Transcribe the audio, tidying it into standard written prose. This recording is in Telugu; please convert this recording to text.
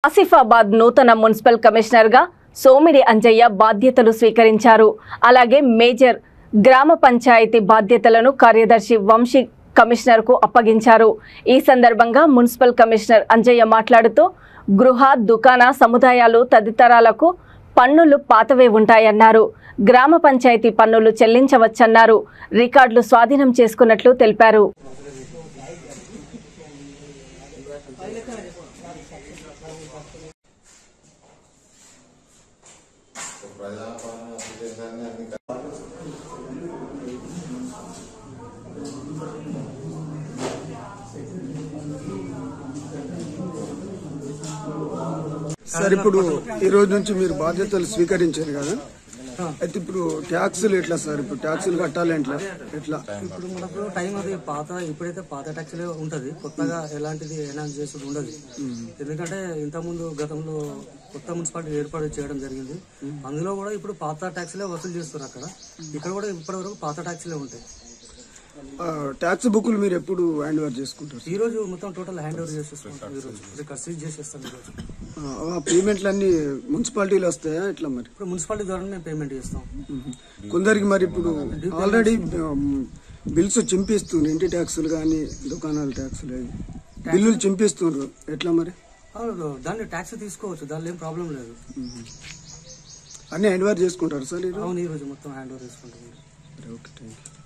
ఆసిఫాబాద్ నూతన మున్సిపల్ కమిషనర్ గా సోమిడి అంజయ్య బాధ్యతలు స్వీకరించారు. అలాగే మేజర్ గ్రామ పంచాయతీ బాధ్యతలను కార్యదర్శి వంశీ కమిషనర్ కు అప్పగించారు. ఈ సందర్భంగా మున్సిపల్ కమిషనర్ అంజయ్య మాట్లాడుతూ గృహ, దుకాణ సముదాయాలు తదితరాలకు పన్నులు పాతవే ఉంటాయన్నారు. గ్రామ పంచాయతీ పన్నులు చెల్లించవచ్చన్నారు. రికార్డులు స్వాధీనం చేసుకున్నట్లు తెలిపారు. సార్, ఇప్పుడు ఈ రోజు నుంచి మీరు బాధ్యతలు స్వీకరించారు కదా, అయితే ఇప్పుడు ట్యాక్సులు ఎట్లా సార్? ఇప్పుడు ట్యాక్సులు కట్టాలి ఎట్లా? ఇప్పుడు మనకు టైం అది ఇప్పుడైతే పాత ట్యాక్సీలే ఉంటది, కొత్తగా ఎలాంటిది ఎనాన్స్ చేసుడు ఉండదు. ఎందుకంటే ఇంతకుముందు గతంలో కొత్త మున్సిపాలిటీ ఏర్పాటు చేయడం జరిగింది. అందులో కూడా ఇప్పుడు పాత ట్యాక్సీలే వసూలు చేస్తారు. ఇక్కడ కూడా ఇప్పటి వరకు పాత ట్యాక్సీలే ఉంటాయి. ట్యాక్స్ బుక్లు మీరు ఎప్పుడు హ్యాండ్ ఓవర్ చేసుకుంటారు? ఈ రోజు మొత్తం టోటల్ హ్యాండ్ ఓవర్ చేసేసుకుంటాం. ఈ రోజు రికార్డ్ సీజ్ చేసేస్తాం. ఈ రోజు పేమెంట్లు అన్ని మున్సిపాలిటీలు వస్తాయా ఎట్లా? మరి ఇప్పుడు మున్సిపాలిటీ ద్వారా మేము పేమెంట్ చేస్తాం. కొందరికి మరి ఇప్పుడు ఆల్రెడీ బిల్స్ చింపిస్తున్నారు, ఇంటి ట్యాక్సులు కానీ దుకాణాల ట్యాక్సులు బిల్లులు చింపిస్తున్నారు, ఎట్లా మరి? దాన్ని ట్యాక్స్ తీసుకోవచ్చు, దానిలో ఏం ప్రాబ్లం లేదు. అన్ని హ్యాండ్ ఓవర్ చేసుకుంటారు సార్? అవును, ఈ రోజు మొత్తం హ్యాండ్ ఓవర్ చేసుకుంటాం. Okay, thank you.